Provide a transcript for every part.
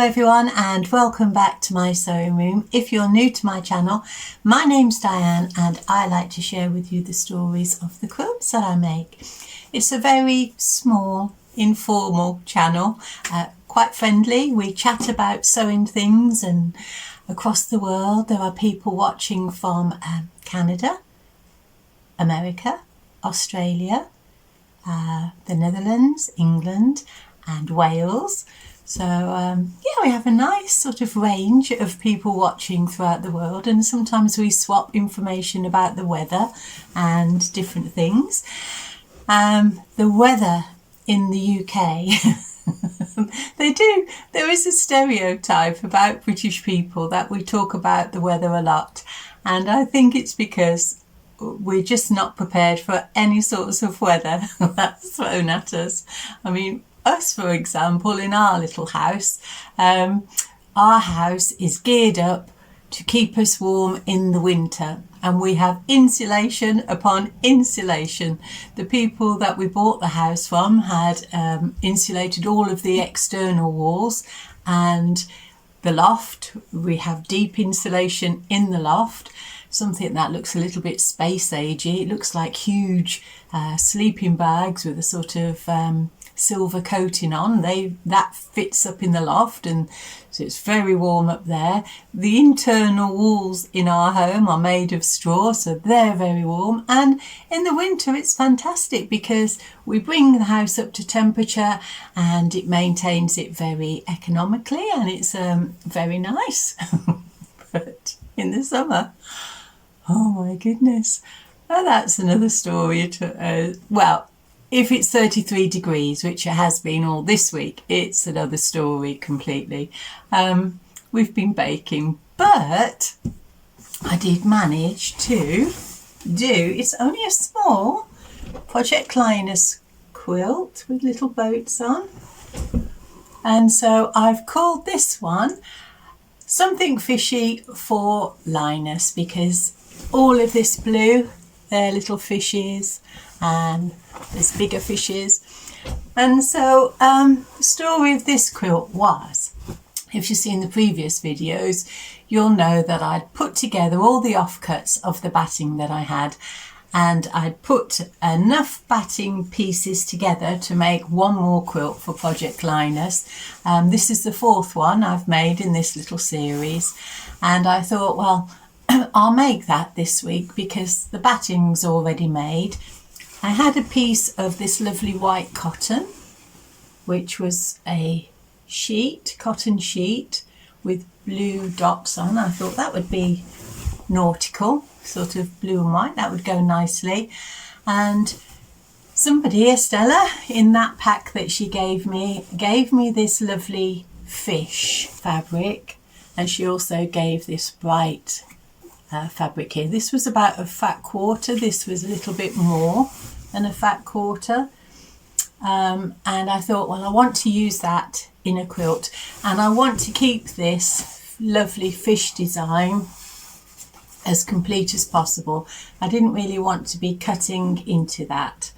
everyone, and welcome back to my sewing room. If you're new to my channel, my name's Diane and I like to share with you the stories of the quilts that I make. It's a very small, informal channel, quite friendly. We chat about sewing things, and across the world there are people watching from Canada, America, Australia, the Netherlands, England and Wales. So yeah, we have a nice sort of range of people watching throughout the world, and sometimes we swap information about the weather and different things. The weather in the UK, there is a stereotype about British people that we talk about the weather a lot, and I think it's because we're just not prepared for any sorts of weather that's thrown at us. I mean, us, for example, in our little house, our house is geared up to keep us warm in the winter, and we have insulation upon insulation. The people that we bought the house from had insulated all of the external walls, and the loft, we have deep insulation in the loft, something that looks a little bit space agey. It looks like huge sleeping bags with a sort of silver coating on. That fits up in the loft, and so it's very warm up there. The internal walls in our home are made of straw, so they're very warm, and in the winter it's fantastic because we bring the house up to temperature and it maintains it very economically, and it's very nice. But in the summer, oh my goodness, well, that's another story. Well, if it's 33 degrees, which it has been all this week, it's another story completely. We've been baking, but I did manage to it's only a small Project Linus quilt with little boats on. And so I've called this one Something Fishy for Linus, because all of this blue, they're little fishes, and there's bigger fishes. And so the story of this quilt was, if you've seen the previous videos, you'll know that I'd put together all the offcuts of the batting that I had, and I'd put enough batting pieces together to make one more quilt for Project Linus. This is the fourth one I've made in this little series, and I thought, well, I'll make that this week because the batting's already made. I had a piece of this lovely white cotton, which was a cotton sheet with blue dots on. I thought that would be nautical, sort of blue and white, that would go nicely. And somebody, Estella, in that pack that she gave me this lovely fish fabric, and she also gave this bright fabric here. This was about a fat quarter. This was a little bit more than a fat quarter, and I thought, well, I want to use that in a quilt, and I want to keep this lovely fish design as complete as possible. I didn't really want to be cutting into that,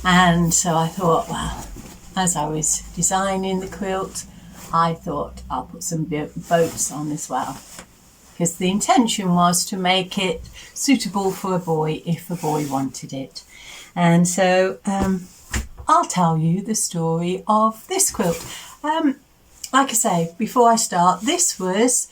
and so I thought, well, as I was designing the quilt, I thought I'll put some boats on as well, because the intention was to make it suitable for a boy if a boy wanted it. And so I'll tell you the story of this quilt. Like I say, before I start, this was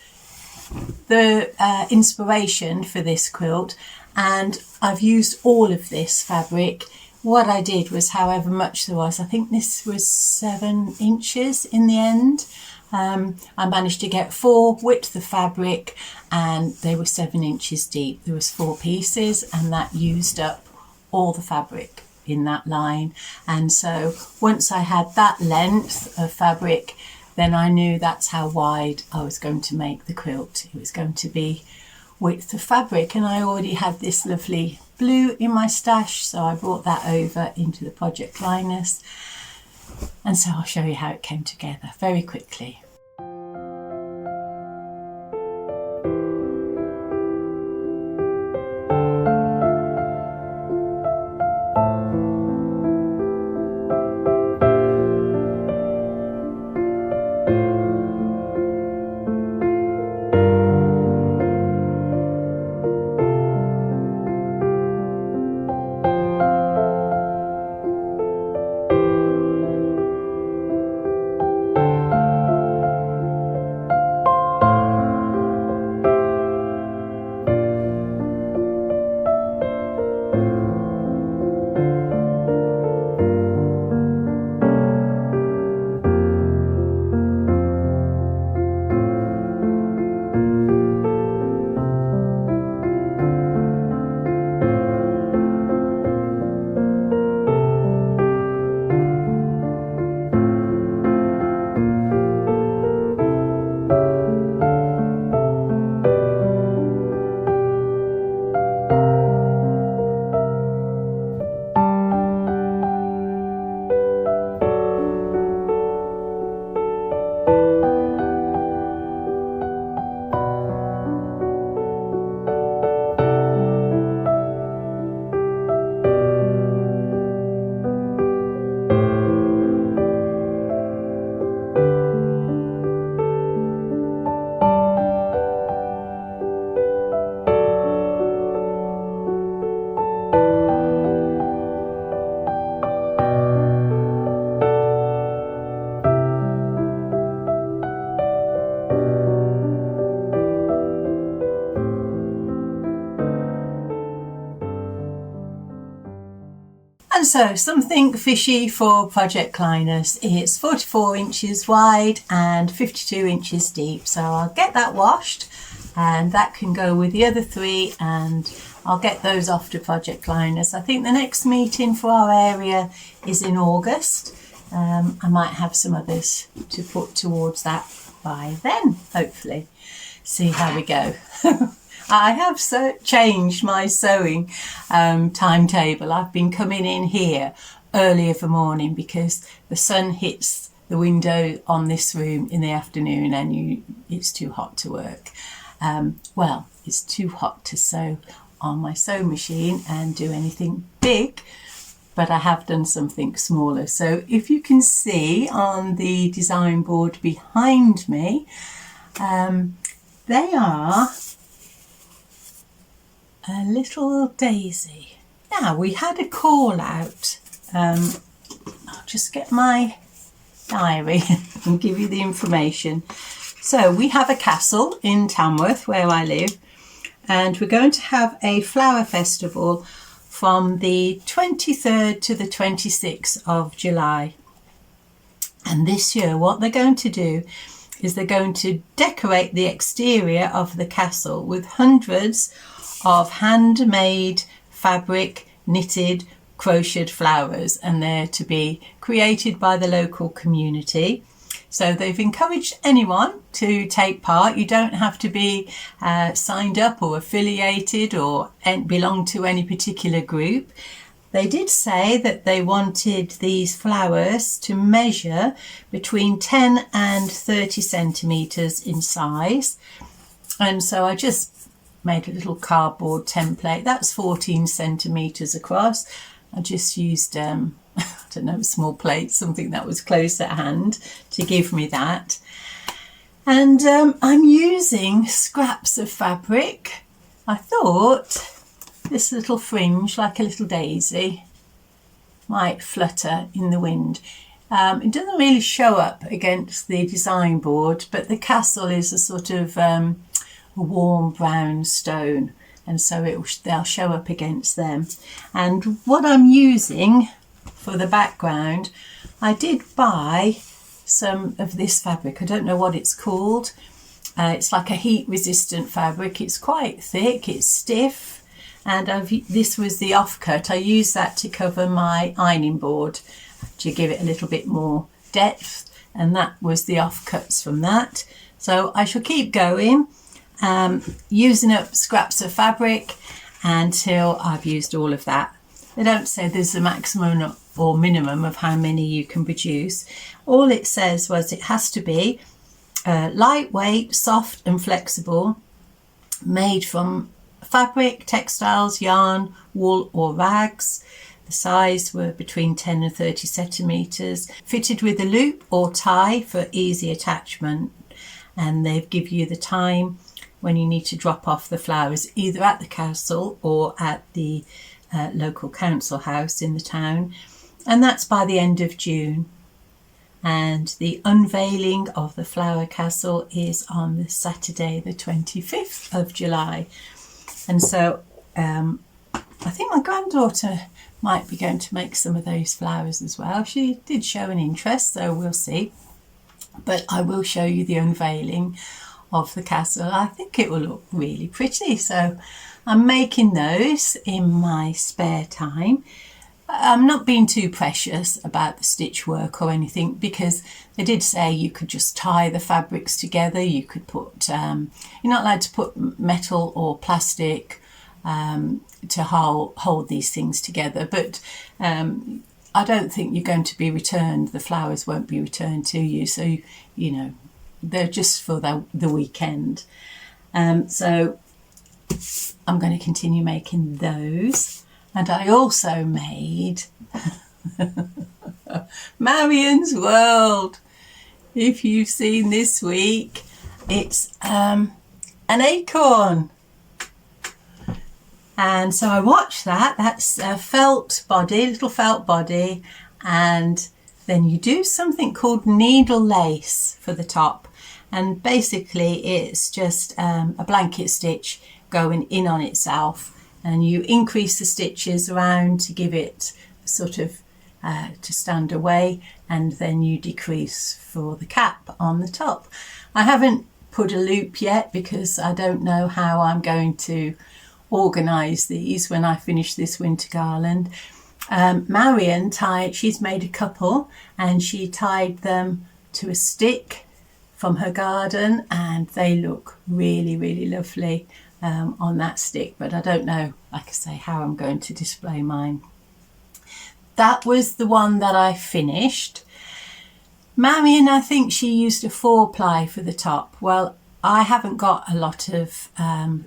the inspiration for this quilt, and I've used all of this fabric. What I did was, however much there was, I think this was 7 inches in the end. I managed to get 4 width of fabric, and they were 7 inches deep. There was 4 pieces, and that used up all the fabric in that line. And so once I had that length of fabric, then I knew that's how wide I was going to make the quilt. It was going to be width of fabric, and I already had this lovely blue in my stash, so I brought that over into the Project Linus. And so I'll show you how it came together very quickly. And so Something Fishy for Project Linus. It's 44 inches wide and 52 inches deep. So I'll get that washed, and that can go with the other 3, and I'll get those off to Project Linus. I think the next meeting for our area is in August. I might have some others to put towards that by then, hopefully. See how we go. I have changed my sewing timetable. I've been coming in here early of the morning because the sun hits the window on this room in the afternoon, and it's too hot to work. Well, it's too hot to sew on my sewing machine and do anything big, but I have done something smaller. So if you can see on the design board behind me, they are a little daisy. Now, we had a call out. I'll just get my diary and give you the information. So we have a castle in Tamworth where I live, and we're going to have a flower festival from the 23rd to the 26th of July. And this year what they're going to do is they're going to decorate the exterior of the castle with hundreds of handmade fabric, knitted, crocheted flowers, and they're to be created by the local community. So they've encouraged anyone to take part. You don't have to be signed up or affiliated or belong to any particular group. They did say that they wanted these flowers to measure between 10 and 30 centimetres in size. And so I just made a little cardboard template. That's 14 centimetres across. I just used, I don't know, a small plate, something that was close at hand to give me that. And I'm using scraps of fabric. I thought this little fringe, like a little daisy, might flutter in the wind. It doesn't really show up against the design board, but the castle is a sort of a warm brown stone, and so they'll show up against them. And what I'm using for the background, I did buy some of this fabric. I don't know what it's called. It's like a heat resistant fabric. It's quite thick, it's stiff, and this was the offcut. I used that to cover my ironing board to give it a little bit more depth, and that was the offcuts from that. So I shall keep going, using up scraps of fabric until I've used all of that. They don't say there's a maximum or minimum of how many you can produce. All it says was it has to be lightweight, soft and flexible, made from fabric, textiles, yarn, wool or rags. The size were between 10 and 30 centimetres, fitted with a loop or tie for easy attachment. And they give you the time when you need to drop off the flowers, either at the castle or at the local council house in the town. And that's by the end of June. And the unveiling of the flower castle is on the Saturday the 25th of July. And so I think my granddaughter might be going to make some of those flowers as well. She did show an interest, so we'll see. But I will show you the unveiling of the castle. I think it will look really pretty. So I'm making those in my spare time. I'm not being too precious about the stitch work or anything, because they did say you could just tie the fabrics together. You could put, you're not allowed to put metal or plastic to hold these things together. But I don't think you're going to be returned. The flowers won't be returned to you. So, you know, they're just for the weekend. So I'm going to continue making those. And I also made Marion's World. If you've seen this week, it's an acorn. And so I watched that. That's a felt body, little felt body. And then you do something called needle lace for the top. And basically it's just a blanket stitch going in on itself. And you increase the stitches around to give it sort of to stand away, and then you decrease for the cap on the top. I haven't put a loop yet because I don't know how I'm going to organise these when I finish this winter garland. Marion she's made a couple, and she tied them to a stick from her garden, and they look really, really lovely on that stick, but I don't know, like I say, how I'm going to display mine. That was the one that I finished. Marion, I think she used a 4-ply for the top. Well, I haven't got a lot of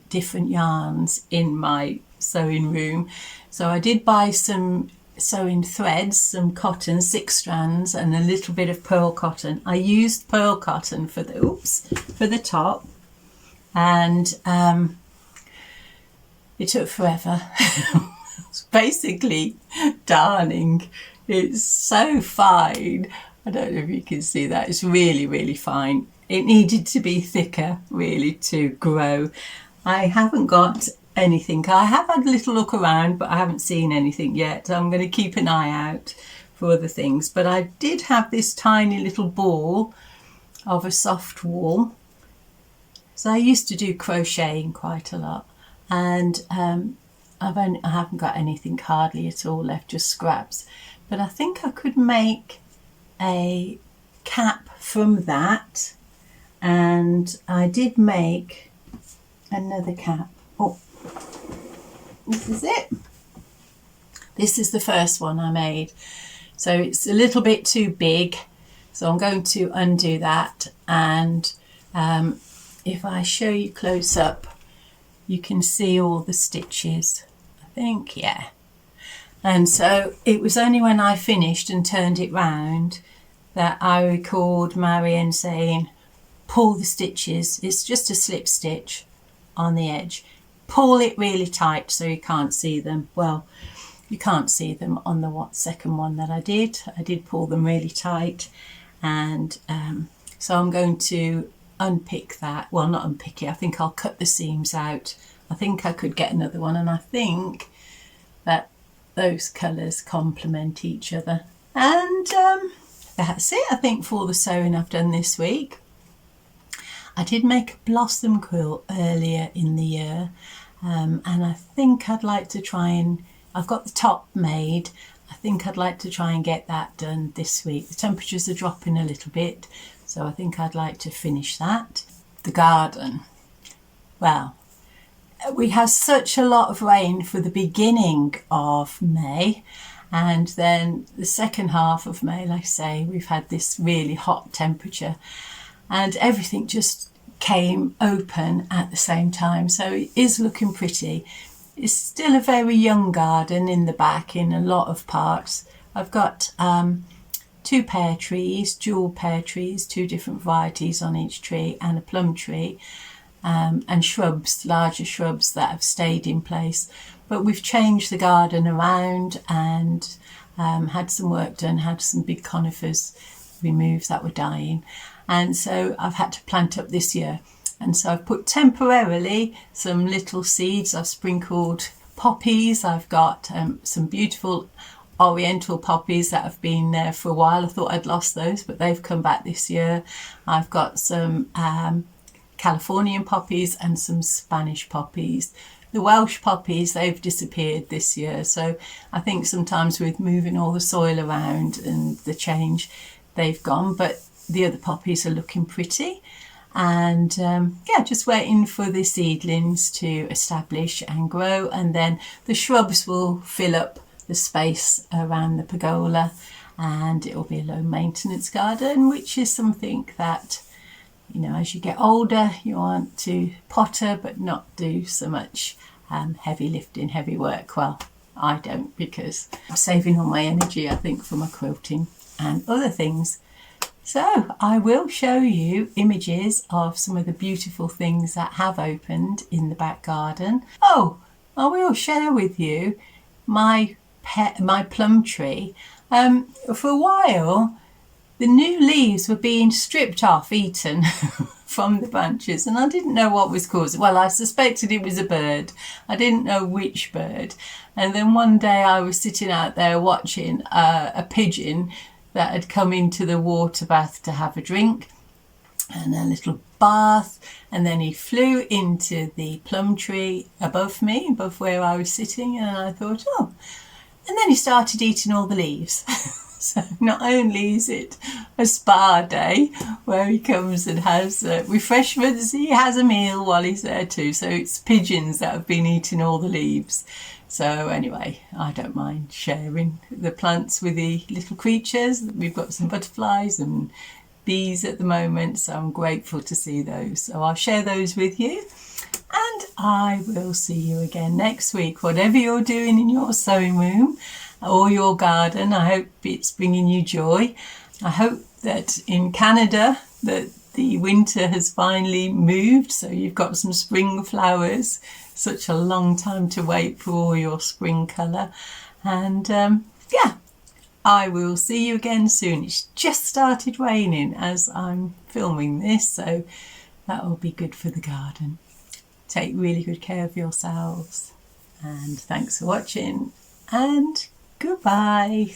different yarns in my sewing room, so I did buy some sewing threads, some cotton, 6 strands, and a little bit of pearl cotton. I used pearl cotton for the top, and it took forever. It's basically darning. It's so fine. I don't know if you can see that. It's really, really fine. It needed to be thicker, really, to grow. I haven't got anything. I have had a little look around, but I haven't seen anything yet. I'm going to keep an eye out for other things. But I did have this tiny little ball of a soft wool. So I used to do crocheting quite a lot, and I haven't got anything hardly at all left, just scraps. But I think I could make a cap from that, and I did make another cap. Oh, this is it. This is the first one I made. So it's a little bit too big, so I'm going to undo that, and if I show you close up, you can see all the stitches, I think, yeah. And so it was only when I finished and turned it round that I recalled Marion saying, pull the stitches, it's just a slip stitch on the edge. Pull it really tight so you can't see them. Well, you can't see them on the second one that I did. I did pull them really tight, and so I'm going to unpick that. Well, not unpick it, I think I'll cut the seams out. I think I could get another one, and I think that those colours complement each other. And that's it, I think, for the sewing I've done this week. I did make a blossom quilt earlier in the year, and I think I'd like to try and, I've got the top made, I think I'd like to try and get that done this week. The temperatures are dropping a little bit, so I think I'd like to finish that. The garden. Well, we had such a lot of rain for the beginning of May, and then the second half of May, like I say, we've had this really hot temperature, and everything just came open at the same time, so it is looking pretty. It's still a very young garden in the back in a lot of parts. I've got 2 pear trees, dual pear trees, 2 different varieties on each tree, and a plum tree, and shrubs, larger shrubs that have stayed in place. But we've changed the garden around and had some work done, had some big conifers removed that were dying. And so I've had to plant up this year. And so I've put temporarily some little seeds. I've sprinkled poppies. I've got some beautiful oriental poppies that have been there for a while. I thought I'd lost those, but they've come back this year. I've got some Californian poppies and some Spanish poppies. The Welsh poppies, they've disappeared this year. So I think sometimes with moving all the soil around and the change, they've gone. But the other poppies are looking pretty. And yeah, just waiting for the seedlings to establish and grow, and then the shrubs will fill up the space around the pergola, and it will be a low maintenance garden, which is something that, you know, as you get older you want to potter but not do so much heavy lifting, heavy work. Well, I don't, because I'm saving all my energy, I think, for my quilting and other things. So I will show you images of some of the beautiful things that have opened in the back garden. Oh, I will share with you my plum tree. For a while, the new leaves were being stripped off, eaten from the branches, and I didn't know what was causing. Well, I suspected it was a bird. I didn't know which bird. And then one day I was sitting out there watching a pigeon that had come into the water bath to have a drink and a little bath, and then he flew into the plum tree above me, above where I was sitting, and I thought, oh, and then he started eating all the leaves. So not only is it a spa day where he comes and has refreshments, he has a meal while he's there too. So it's pigeons that have been eating all the leaves. So anyway, I don't mind sharing the plants with the little creatures. We've got some butterflies and bees at the moment, so I'm grateful to see those. So I'll share those with you, and I will see you again next week. Whatever you're doing in your sewing room or your garden, I hope it's bringing you joy. I hope that in Canada that the winter has finally moved, so you've got some spring flowers. Such a long time to wait for all your spring colour. And yeah, I will see you again soon. It's just started raining as I'm filming this, so that will be good for the garden. Take really good care of yourselves, and thanks for watching, and goodbye.